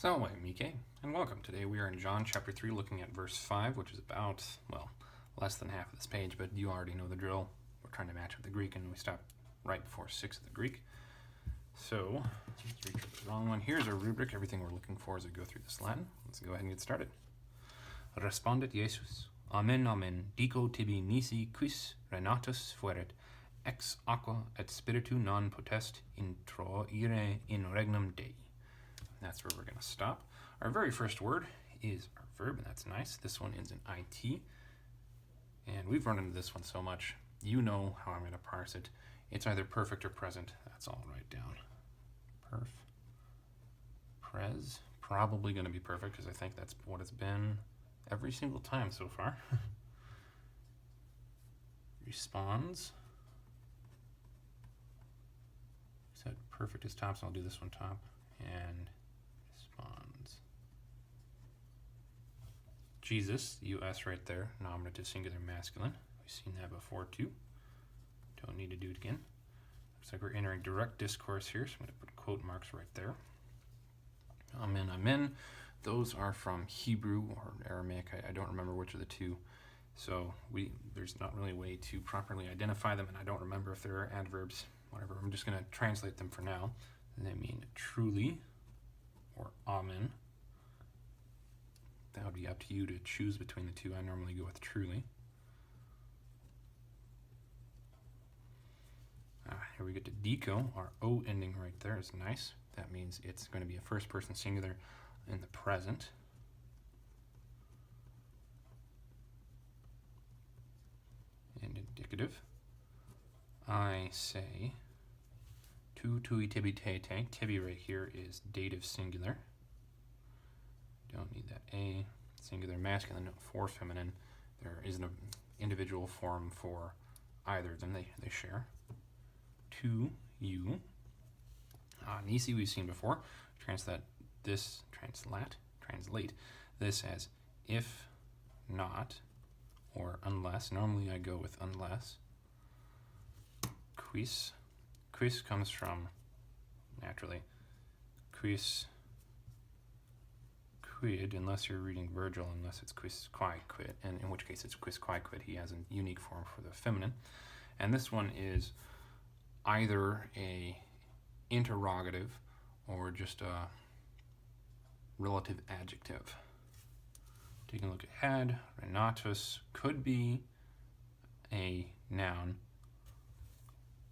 Salve, amice, and welcome. Today we are in John chapter 3 looking at verse 5, which is about, well, less than half of this page, but you already know the drill. We're trying to match with the Greek, and we stop right before 6 of the Greek. So, let's reach the wrong one. Here's our rubric, everything we're looking for as we go through this Latin. Let's go ahead and get started. Respondet Jesus, Amen, amen, dico tibi nisi quis renatus fuerit, ex aqua et spiritu non potest introire in regnum Dei. That's where we're going to stop. Our very first word is our verb, and that's nice. This one ends in it. And we've run into this one so much. You know how I'm going to parse it. It's either perfect or present. That's all right down. Perf. Pres. Probably going to be perfect because I think that's what it's been every single time so far. Responds. Said perfect is top, so I'll do this one top. And responds. Jesus, US right there, nominative singular masculine. We've seen that before too. Don't need to do it again. Looks like we're entering direct discourse here, so I'm going to put quote marks right there. Amen, amen. Those are from Hebrew or Aramaic. I don't remember which of the two. So there's not really a way to properly identify them, and I don't remember if there are adverbs, whatever. I'm just going to translate them for now. And they mean truly or amen. That would be up to you to choose between the two. I normally go with truly. Here we get to dico. Our O ending right there is nice. That means it's going to be a first person singular in the present. And indicative. I say tu tui tibi te te. Tibi right here is dative singular. Don't need that A. Singular masculine for feminine. There isn't an individual form for either of them. They share. To you. Nisi we've seen before. Translate this as if not or unless. Normally I go with unless. Quis. Quis comes from, naturally, quis quid, unless you're reading Virgil, unless it's quis quae quid, and in which case it's quis quae quid. He has a unique form for the feminine. And this one is either a interrogative or just a relative adjective. Taking a look ahead, renatus could be a noun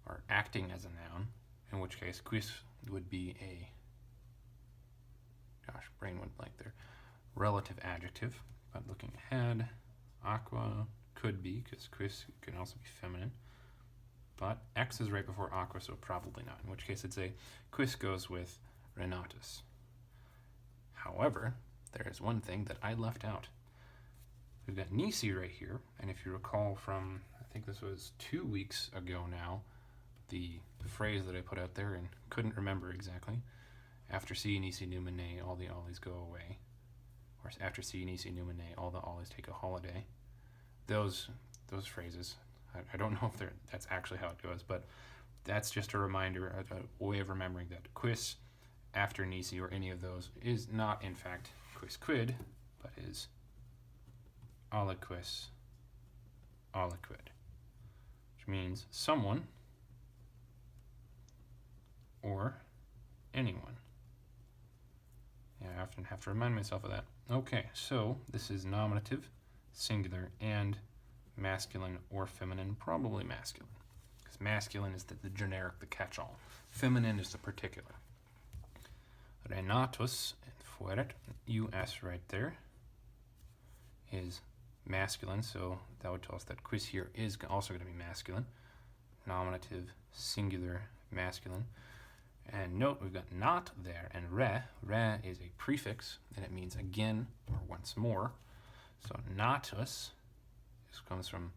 or acting as a noun, in which case quis would be a, gosh, brain went blank there, relative adjective. But looking ahead, aqua could be, because quis can also be feminine, but X is right before aqua, so probably not, in which case it's a quis goes with renatus. However, there is one thing that I left out. We've got nisi right here, and if you recall from, I think this was 2 weeks ago now, the phrase that I put out there and couldn't remember exactly. After si nisi numine, all the ollies go away. Or after si nisi numine, all the ollies take a holiday. Those phrases, I don't know if that's actually how it goes, but that's just a reminder, a way of remembering that quis after nisi or any of those is not in fact quis quid, but is aliquis aliquid, which means someone or anyone. Yeah, I often have to remind myself of that. Okay, so this is nominative, singular, and masculine or feminine, probably masculine. Because masculine is the generic, the catch-all. Feminine is the particular. Renatus and fuerit, US right there, is masculine, so that would tell us that quis here is also going to be masculine. Nominative, singular, masculine. And note we've got not there, and re is a prefix, and it means again or once more. So natus, this comes from,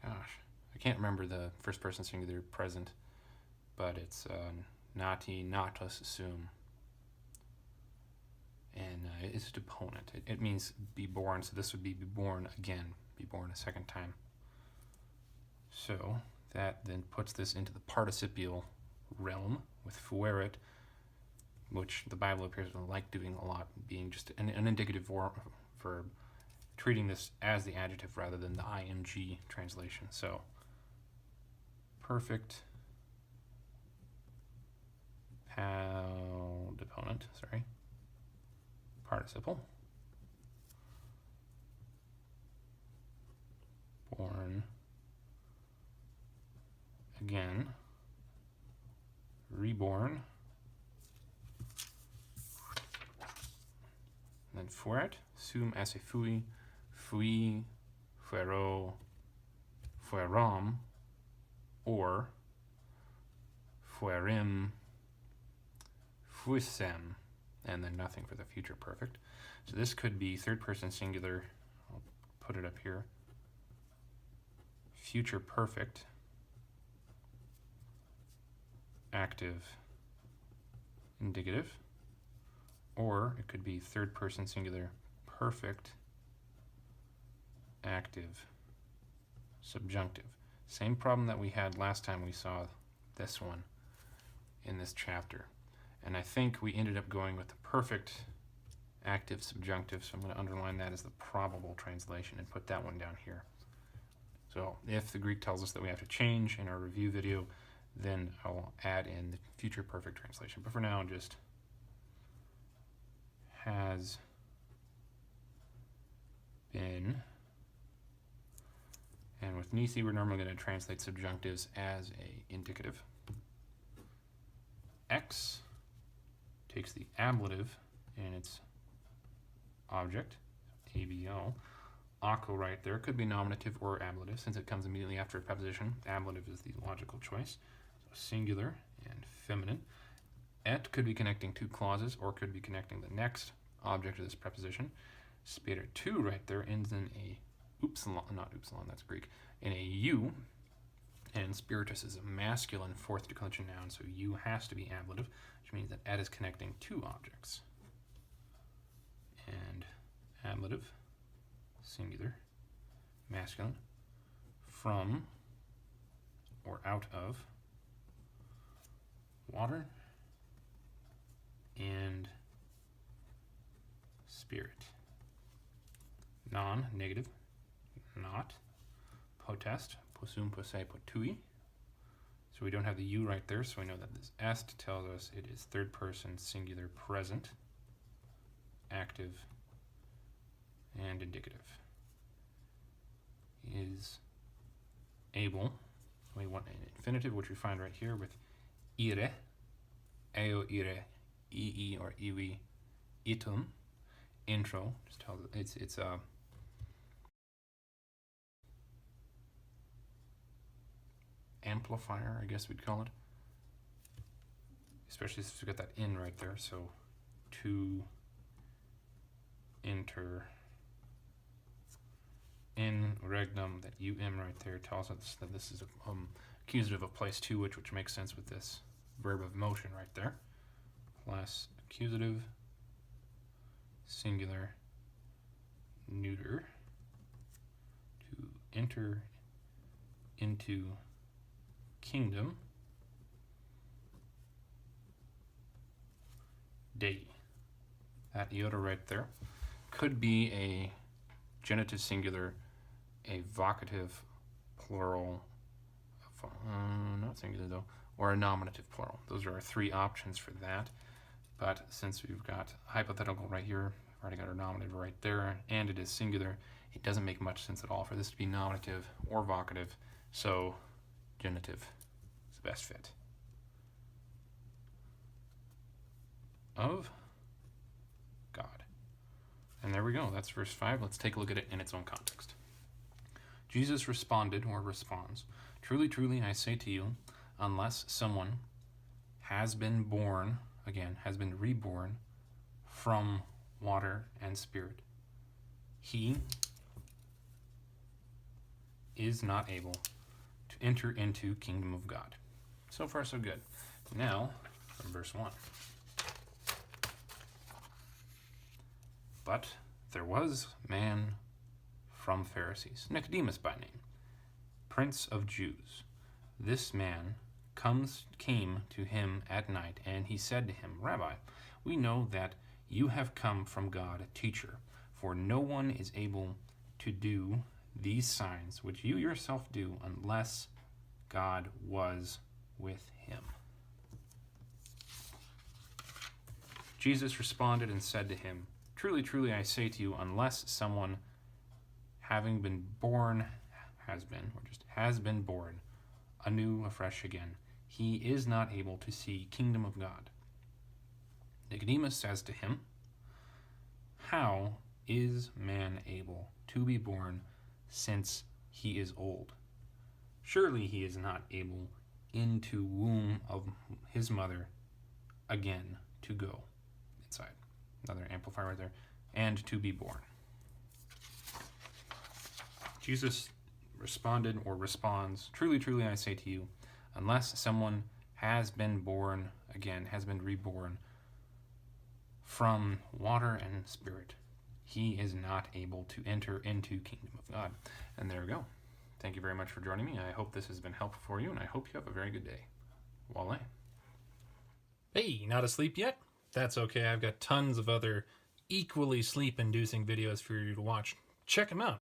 gosh, I can't remember the first person singular present, but it's nati, natus sum. And it's a deponent. It means be born, so this would be born again, be born a second time. So that then puts this into the participial realm with fuerit, which the Bible appears to like doing a lot, being just an indicative verb, treating this as the adjective rather than the ing translation. So, perfect deponent, participle, born again, reborn, and then fuerit, sum esse fui, fui, fuero, fueram, or fuerim, fuissem, and then nothing for the future perfect. So this could be third person singular, I'll put it up here, future perfect, active, indicative, or it could be third person singular, perfect, active, subjunctive. Same problem that we had last time we saw this one in this chapter. And I think we ended up going with the perfect active subjunctive, so I'm going to underline that as the probable translation and put that one down here. So if the Greek tells us that we have to change in our review video, then I'll add in the future perfect translation. But for now, just has been. And with nisi, we're normally going to translate subjunctives as a indicative. X takes the ablative in its object, abo. Aqua right there could be nominative or ablative since it comes immediately after a preposition. Ablative is the logical choice. So singular and feminine. Et could be connecting two clauses or could be connecting the next object of this preposition. Spiritu right there ends in a not upsilon, that's Greek, in a u. And spiritus is a masculine fourth declension noun, so u has to be ablative, which means that et is connecting two objects. And ablative, singular, masculine, from or out of water and spirit. Non, negative, not. Potest, possum, posse, potui. So we don't have the u right there, so we know that this est tells us it is third person singular present, active, and indicative. Is able. We want an infinitive, which we find right here with ire, eo ire, ii or iwi, itum. Intro just tells us it's a amplifier, I guess we'd call it. Especially since we got that in right there. So to enter in regnum, that um right there tells us that this is accusative of place to which makes sense with this verb of motion right there. Plus accusative, singular, neuter, to enter into kingdom, dei. That iota right there could be a genitive singular, a vocative plural, not singular though, or a nominative plural. Those are our three options for that. But since we've got hypothetical right here, we've already got our nominative right there, and it is singular, it doesn't make much sense at all for this to be nominative or vocative, so genitive is the best fit. Of God. And there we go, that's verse 5. Let's take a look at it in its own context. Jesus responded, or responds, "Truly, truly, I say to you, unless someone has been born, again, has been reborn from water and spirit, he is not able to enter into kingdom of God." So far, so good. Now, from verse 1. But there was man from Pharisees, Nicodemus by name, prince of Jews. This man came to him at night, and he said to him, Rabbi, we know that you have come from God, a teacher, for no one is able to do these signs which you yourself do unless God was with him. Jesus responded and said to him, Truly, truly, I say to you, unless someone having been born has been born anew, afresh again, he is not able to see kingdom of God. Nicodemus says to him, How is man able to be born since he is old? Surely he is not able into womb of his mother again to go inside. Another amplifier right there. And to be born. Jesus responded or responds, Truly, truly, I say to you, unless someone has been born again, has been reborn from water and spirit, he is not able to enter into kingdom of God. And there we go. Thank you very much for joining me. I hope this has been helpful for you, and I hope you have a very good day. Voila. Hey, not asleep yet? That's okay. I've got tons of other equally sleep-inducing videos for you to watch. Check them out.